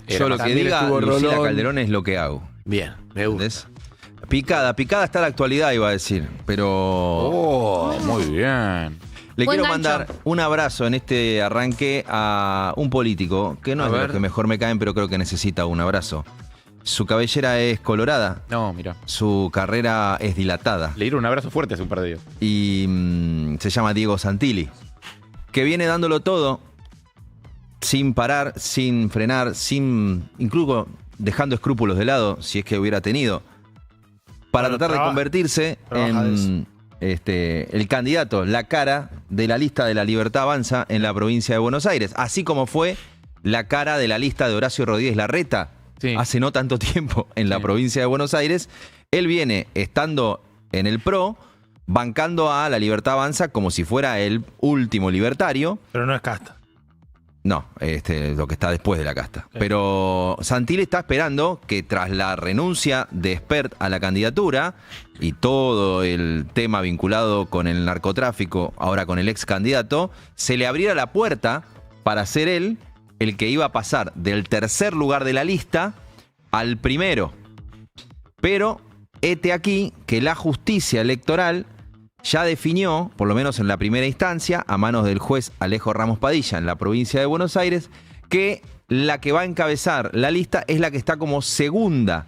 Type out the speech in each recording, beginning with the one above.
Yo lo que diga Lucila Calderón es lo que hago. Bien, me gusta. ¿Entendés? Picada está la actualidad, iba a decir. Pero. Oh, muy bien. Le Buen quiero gancho. mandar un abrazo en este arranque a un político que no A es de ver. los que mejor me caen, pero creo que necesita un abrazo. Su cabellera es colorada, No, mira. su carrera es dilatada Le dieron un abrazo fuerte hace un par de días. y se llama Diego Santilli, que viene dándolo todo sin parar, sin frenar, sin incluso dejando escrúpulos de lado, si es que hubiera tenido, para Bueno, tratar de convertirse trabaja de en el candidato, la cara de la lista de La Libertad Avanza en la provincia de Buenos Aires, así como fue la cara de la lista de Horacio Rodríguez Larreta Sí. hace no tanto tiempo en la Sí. provincia de Buenos Aires. Él viene estando en el PRO, bancando a La Libertad Avanza como si fuera el último libertario. Pero no es casta. No, lo que está después de la casta. Pero Santilli está esperando que tras la renuncia de Espert a la candidatura y todo el tema vinculado con el narcotráfico, ahora con el ex candidato, se le abriera la puerta para ser él el que iba a pasar del tercer lugar de la lista al primero. Pero hete aquí que la justicia electoral ya definió, por lo menos en la primera instancia, a manos del juez Alejo Ramos Padilla en la provincia de Buenos Aires, que la que va a encabezar la lista es la que está como segunda.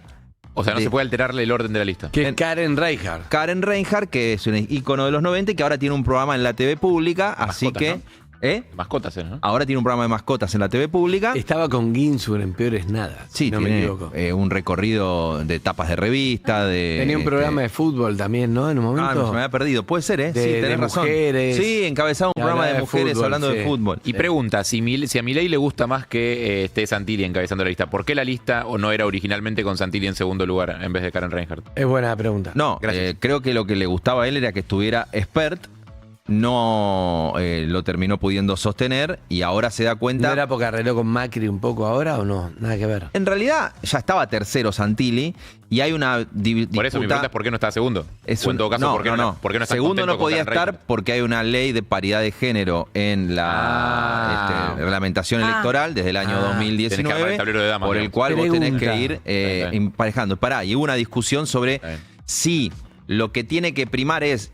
O sea, no se puede alterarle el orden de la lista. Que es Karen Reinhardt. Karen Reinhardt, que es un ícono de los 90 y que ahora tiene un programa en la TV pública, así Mascotas, que... ¿no? Mascotas, ¿no? Ahora tiene un programa de mascotas en la TV pública. Estaba con Ginsburg en Peores Nada. Sí, si no me tiene equivoco. un recorrido de tapas de revista, de... Tenía un programa de fútbol también, ¿no? En un Ah, momento. se me había perdido. Puede ser, ¿eh? De- Sí, de tenés razón. mujeres. Sí, encabezaba un Y programa hablaba de de mujeres fútbol, hablando de sí. fútbol. Y pregunta, si a Milei le gusta más que esté Santilli encabezando la lista, ¿por qué la lista o no era originalmente con Santilli en segundo lugar en vez de Karen Reinhardt? Es buena pregunta. No, Gracias. creo que lo que le gustaba a él era que estuviera Espert. No lo terminó pudiendo sostener y ahora se da cuenta... ¿No era porque arregló con Macri un poco ahora o no? Nada que ver. En realidad ya estaba tercero Santilli y hay una Por eso mi pregunta es ¿por qué no está segundo? O en todo caso, ¿por qué no está Segundo contento no con podía Karen estar Reinhardt? porque hay una ley de paridad de género en la reglamentación electoral desde el año Tenés que armar 2019, el tablero de damas, por el digamos. cual vos tenés Pregunta. que ir Está bien. emparejando. Pará, y hubo una discusión sobre Está bien. si lo que tiene que primar es,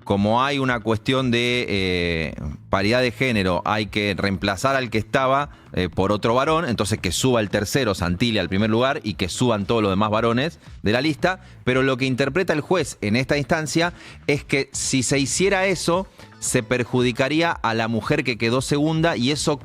como hay una cuestión de paridad de género, hay que reemplazar al que estaba por otro varón, entonces que suba el tercero, Santilli, al primer lugar y que suban todos los demás varones de la lista. Pero lo que interpreta el juez en esta instancia es que si se hiciera eso, se perjudicaría a la mujer que quedó segunda y eso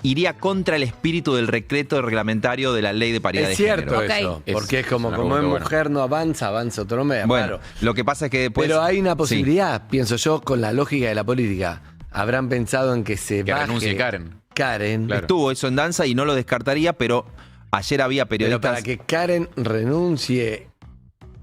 iría contra el espíritu del decreto reglamentario de la ley de paridad Es de cierto género. Ok. eso. Es Porque es como una es pregunta buena. mujer no avanza, avanza otro hombre. Bueno, Claro. lo que pasa es que después... Pero hay una Sí. posibilidad, pienso yo, con la lógica de la política. Habrán pensado en que se Que baje renuncie Karen. Karen. Claro. Estuvo eso en danza y no lo descartaría, pero ayer había Pero periodistas... para que Karen renuncie,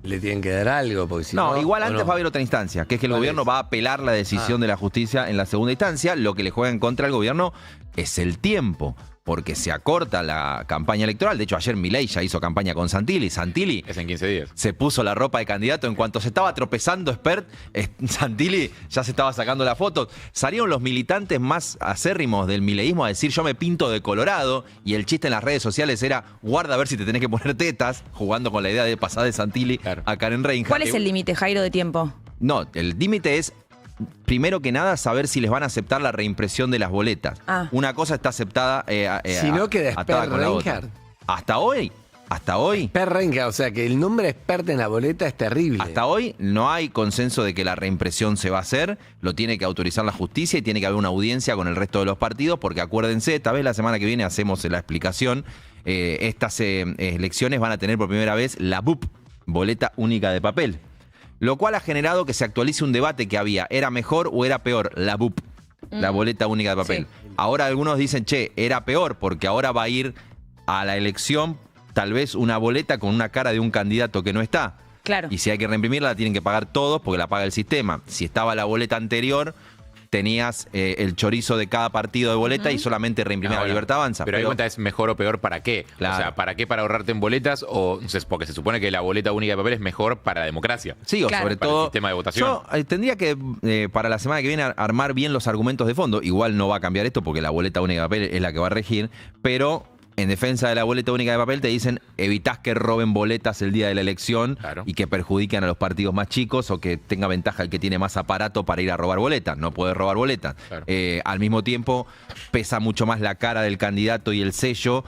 le tienen que dar algo. Porque si no, No, igual ¿o antes no? va a haber otra instancia, que es que el ¿Cuál gobierno es? va a apelar la decisión de la justicia en la segunda instancia. Lo que le juega en contra al gobierno es el tiempo, porque se acorta la campaña electoral. De hecho, ayer Milei ya hizo campaña con Santilli. Santilli Es en 15 días. se puso la ropa de candidato en cuanto se estaba tropezando Espert. Santilli ya se estaba sacando la foto. Salieron los militantes más acérrimos del mileísmo a decir yo me pinto de colorado y el chiste en las redes sociales era guarda a ver si te tenés que poner tetas, jugando con la idea de pasar de Santilli Claro. a Karen Reinhardt. ¿Cuál es el límite, Jairo, de tiempo? No, el límite es, primero que nada, saber si les van a aceptar la reimpresión de las boletas. Ah. Una cosa está aceptada Si no, queda atada Esper con la otra. Reinhardt. Hasta hoy, Per Reinhardt, o sea que el nombre experta en la boleta es terrible. hasta hoy no hay consenso de que la reimpresión se va a hacer, lo tiene que autorizar la justicia y tiene que haber una audiencia con el resto de los partidos, porque acuérdense, tal vez la semana que viene hacemos la explicación, estas elecciones van a tener por primera vez la BUP, boleta única de papel. Lo cual ha generado que se actualice un debate que había. ¿Era mejor o era peor la BUP, la boleta única de papel? Sí. Ahora algunos dicen, era peor porque ahora va a ir a la elección tal vez una boleta con una cara de un candidato que no está. Claro. Y si hay que reimprimirla, la tienen que pagar todos porque la paga el sistema. Si estaba la boleta anterior, tenías el chorizo de cada partido de boleta y solamente reimprimía la Bueno, Libertad Avanza. Pero ahí cuenta es mejor o peor para qué. Claro. O sea, ¿para qué? ¿Para ahorrarte en boletas? Porque se supone que la boleta única de papel es mejor para la democracia. Sí, o Claro. sobre Para el todo. sistema de votación. Yo tendría que, para la semana que viene, armar bien los argumentos de fondo. Igual no va a cambiar esto porque la boleta única de papel es la que va a regir, pero en defensa de la boleta única de papel, te dicen evitás que roben boletas el día de la elección y que perjudiquen a los partidos más chicos o que tenga ventaja el que tiene más aparato para ir a robar boletas. No puede robar boletas. Claro. Al mismo tiempo, pesa mucho más la cara del candidato y el sello,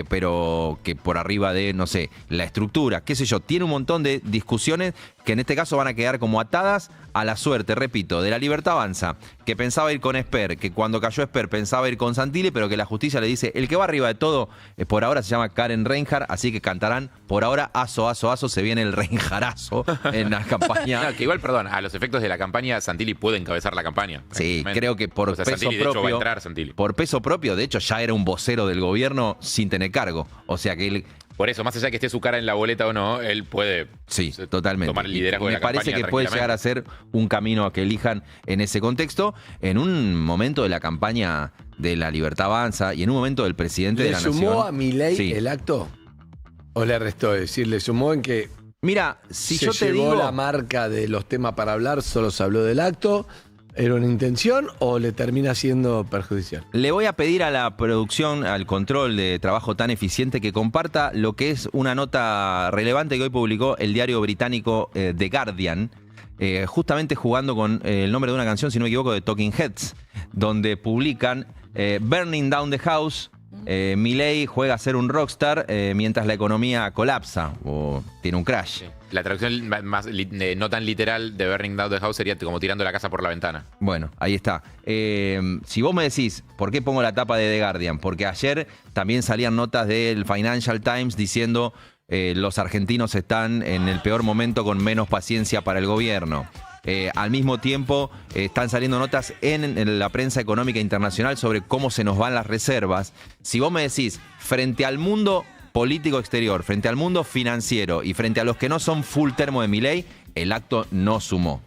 pero que por arriba de, no sé, la estructura, qué sé yo. Tiene un montón de discusiones que en este caso van a quedar como atadas a la suerte, repito, de La Libertad Avanza, que pensaba ir con Esper, que cuando cayó Esper pensaba ir con Santilli, pero que la justicia le dice, el que va arriba de todo, por ahora se llama Karen Reinhardt, así que cantarán por ahora aso, aso, aso, se viene el Reinhardtazo en la campaña. No, que igual, perdón, a los efectos de la campaña, Santilli puede encabezar la campaña. Sí, creo que por peso Santilli, de hecho, va a propio, entrar Santilli. por peso propio, de hecho ya era un vocero del gobierno sin tener cargo, o sea que él... Por eso, más allá de que esté su cara en la boleta o no, él puede totalmente. tomar el liderazgo y de la me parece campaña que puede llegar a ser un camino a que elijan en ese contexto, en un momento de la campaña de La Libertad Avanza y en un momento del presidente de la Nación. ¿Le sumó a Milei el acto? ¿O le restó? Es decir, ¿le sumó en que mira, si se yo te llevó digo la marca de los temas para hablar, solo se habló del acto? ¿Era una intención o le termina siendo perjudicial? Le voy a pedir a la producción, al control de trabajo tan eficiente, que comparta lo que es una nota relevante que hoy publicó el diario británico The Guardian, justamente jugando con el nombre de una canción, si no me equivoco, de Talking Heads, donde publican Burning Down the House. Milei juega a ser un rockstar mientras la economía colapsa o tiene un crash. Sí. La traducción más no tan literal de Burning Down the House sería como tirando la casa por la ventana. Bueno, ahí está. Si vos me decís, ¿por qué pongo la tapa de The Guardian? Porque ayer también salían notas del Financial Times diciendo los argentinos están en el peor momento con menos paciencia para el gobierno. Al mismo tiempo, están saliendo notas en la prensa económica internacional sobre cómo se nos van las reservas. Si vos me decís, frente al mundo político exterior, frente al mundo financiero y frente a los que no son full termo de Milei, el acto no sumó.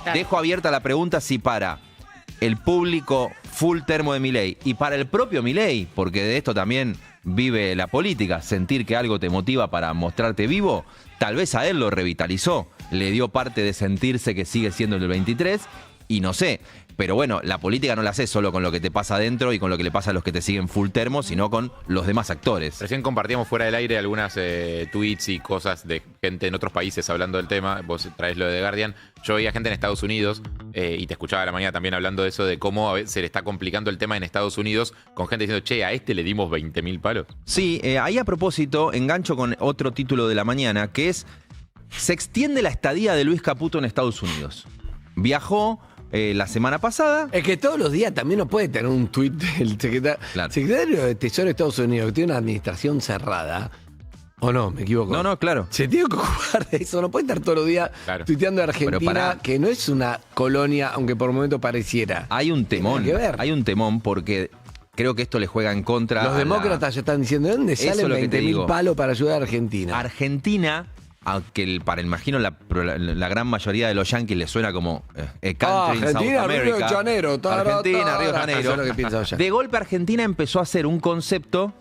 Claro. Dejo abierta la pregunta si para el público full termo de Milei y para el propio Milei, porque de esto también vive la política, sentir que algo te motiva para mostrarte vivo, tal vez a él lo revitalizó, le dio parte de sentirse que sigue siendo el 23 y no sé. Pero bueno, la política no la haces solo con lo que te pasa adentro y con lo que le pasa a los que te siguen full termo, sino con los demás actores. Recién compartíamos fuera del aire algunas tweets y cosas de gente en otros países hablando del tema. Vos traes lo de The Guardian. Yo veía gente en Estados Unidos y te escuchaba a la mañana también hablando de eso, de cómo a veces se le está complicando el tema en Estados Unidos con gente diciendo, che, a este le dimos 20.000 palos. Sí, ahí a propósito, engancho con otro título de la mañana, que es, se extiende la estadía de Luis Caputo en Estados Unidos. Viajó la semana pasada. Es que todos los días también no puede tener un tuit del secretario de Tesoro de Estados Unidos, que tiene una administración cerrada. ¿O no? ¿Me equivoco? No, claro. Se tiene que ocupar de eso. No puede estar todos los días tuiteando de Argentina, que no es una colonia, aunque por momento pareciera. Hay un temón porque creo que esto le juega en contra. Los demócratas ya están diciendo, ¿de dónde salen 20.000 palos para ayudar a Argentina? Argentina, aunque para imagino la gran mayoría de los yanquis les suena como country in South America. Río de Janeiro. Argentina, Río de Janeiro. De golpe Argentina empezó a hacer un concepto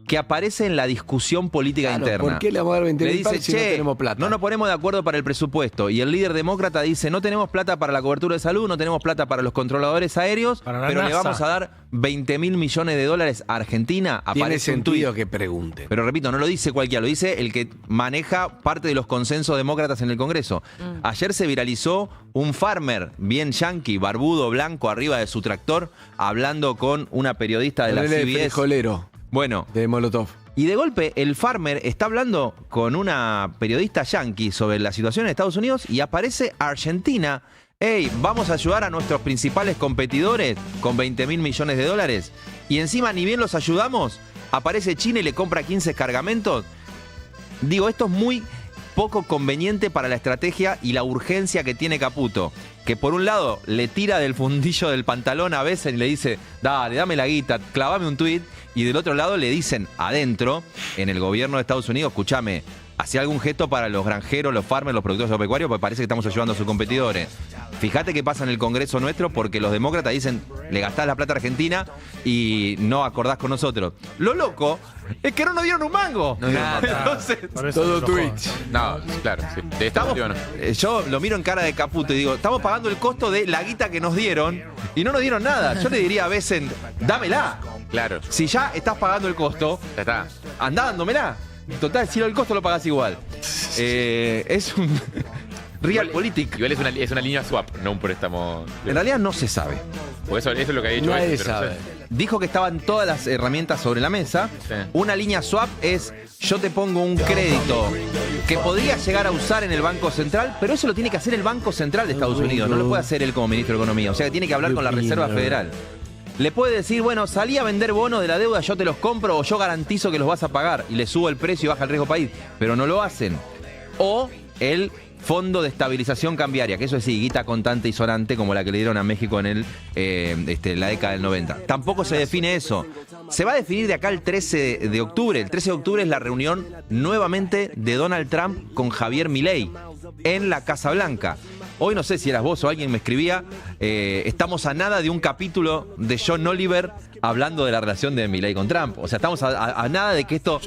que aparece en la discusión política interna. ¿Por qué le vamos a dar 20.000 palos si no tenemos plata? No nos ponemos de acuerdo para el presupuesto. Y el líder demócrata dice, no tenemos plata para la cobertura de salud, no tenemos plata para los controladores aéreos, pero le vamos a dar 20.000 millones de dólares a Argentina. Tiene sentido que pregunte. Pero repito, no lo dice cualquiera, lo dice el que maneja parte de los consensos demócratas en el Congreso. Ayer se viralizó un farmer bien yanqui, barbudo, blanco, arriba de su tractor, hablando con una periodista de la CBS. Frijolero. Bueno, de Molotov. Y de golpe el farmer está hablando con una periodista yanqui sobre la situación en Estados Unidos y aparece Argentina. Hey, vamos a ayudar a nuestros principales competidores con 20.000 millones de dólares. Y encima ni bien los ayudamos, aparece China y le compra 15 cargamentos. Digo, esto es muy poco conveniente para la estrategia y la urgencia que tiene Caputo. Que por un lado le tira del fundillo del pantalón a veces y le dice, dale, dame la guita, clavame un tuit. Y del otro lado le dicen adentro, en el gobierno de Estados Unidos, escúchame, hacía algún gesto para los granjeros, los farmers, los productores agropecuarios, porque parece que estamos ayudando a sus competidores. Fíjate qué pasa en el Congreso nuestro, porque los demócratas dicen, le gastás la plata a Argentina y no acordás con nosotros. Lo loco es que no nos dieron un mango. Entonces, todo tweets. No, claro, sí. De esta última no. Yo lo miro en cara de Caputo y digo, estamos pagando el costo de la guita que nos dieron y no nos dieron nada. Yo le diría a Bessent, dámela. Claro. Si ya estás pagando el costo, Ya está. andá dándomela. Total, si el costo lo pagás igual. Es un realpolitik. Igual es una línea swap, no un préstamo. En realidad no se sabe. Porque eso es lo que ha dicho. Nadie él, pero no sabe. sé. Dijo que estaban todas las herramientas sobre la mesa. Sí. Una línea swap es yo te pongo un crédito que podría llegar a usar en el Banco Central, pero eso lo tiene que hacer el Banco Central de Estados Unidos. No lo puede hacer él como ministro de Economía. O sea que tiene que hablar con la Reserva Federal. Le puede decir, bueno, salí a vender bonos de la deuda, yo te los compro o yo garantizo que los vas a pagar y le subo el precio y baja el riesgo país. Pero no lo hacen. O el Fondo de Estabilización Cambiaria, que eso es sí, guita contante y sonante como la que le dieron a México en la década del 90. Tampoco se define eso. Se va a definir de acá el 13 de octubre. El 13 de octubre es la reunión nuevamente de Donald Trump con Javier Milei en la Casa Blanca. Hoy no sé si eras vos o alguien me escribía, estamos a nada de un capítulo de John Oliver hablando de la relación de Milei con Trump. O sea, estamos a nada de que esto...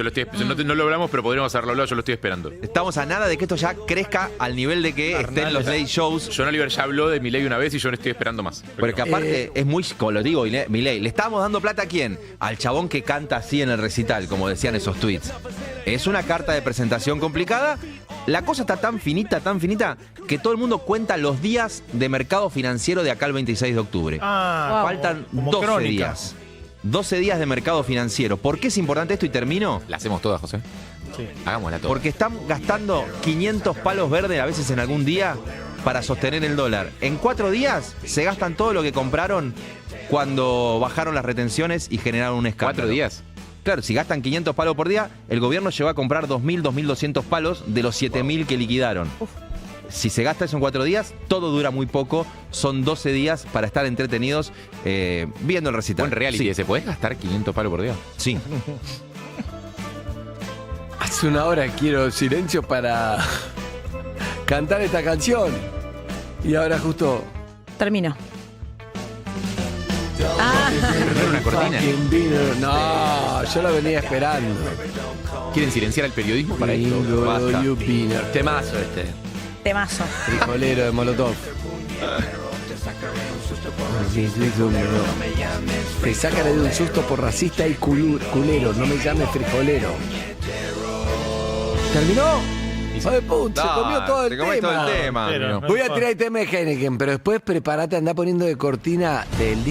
No lo hablamos, pero podríamos haberlo hablado, yo lo estoy esperando. Estamos a nada de que esto ya crezca al nivel de que estén los late shows. John Oliver ya habló de Milei una vez y yo no estoy esperando más. Porque aparte es muy, como lo digo, Milei, ¿le estábamos dando plata a quién? Al chabón que canta así en el recital, como decían esos tweets. Es una carta de presentación complicada. La cosa está tan finita, que todo el mundo cuenta los días de mercado financiero de acá al 26 de octubre. Faltan como 12 crónica. días. 12 días de mercado financiero. ¿Por qué es importante esto y termino? La hacemos todas, José. Sí. Hagámosla todas. Porque están gastando 500 palos verdes a veces en algún día para sostener el dólar. En 4 días se gastan todo lo que compraron cuando bajaron las retenciones y generaron un escándalo. 4 días. Claro, si gastan 500 palos por día, el gobierno llegó a comprar 2.000, 2.200 palos de los 7.000 que liquidaron. Si se gasta eso en 4 días, todo dura muy poco. Son 12 días para estar entretenidos viendo el recital. Buen reality Sí. ese. ¿Podés gastar 500 palos por día? Sí. Hace una hora quiero silencio para cantar esta canción. Y ahora justo... Termino. ¿Era una cortina? Fucking dinner. No, yo lo venía esperando. ¿Quieren silenciar el periodismo para esto? Bingo, Basta. you winner. Temazo este. Temazo. Frijolero de Molotov. Te sacan de un susto por racista y culero. No me llames frijolero. ¿Terminó? Hijo de puta, se comió todo el te comés tema. todo el tema. Pero, Voy a tirar el tema de Heineken, pero después prepárate, andá poniendo de cortina del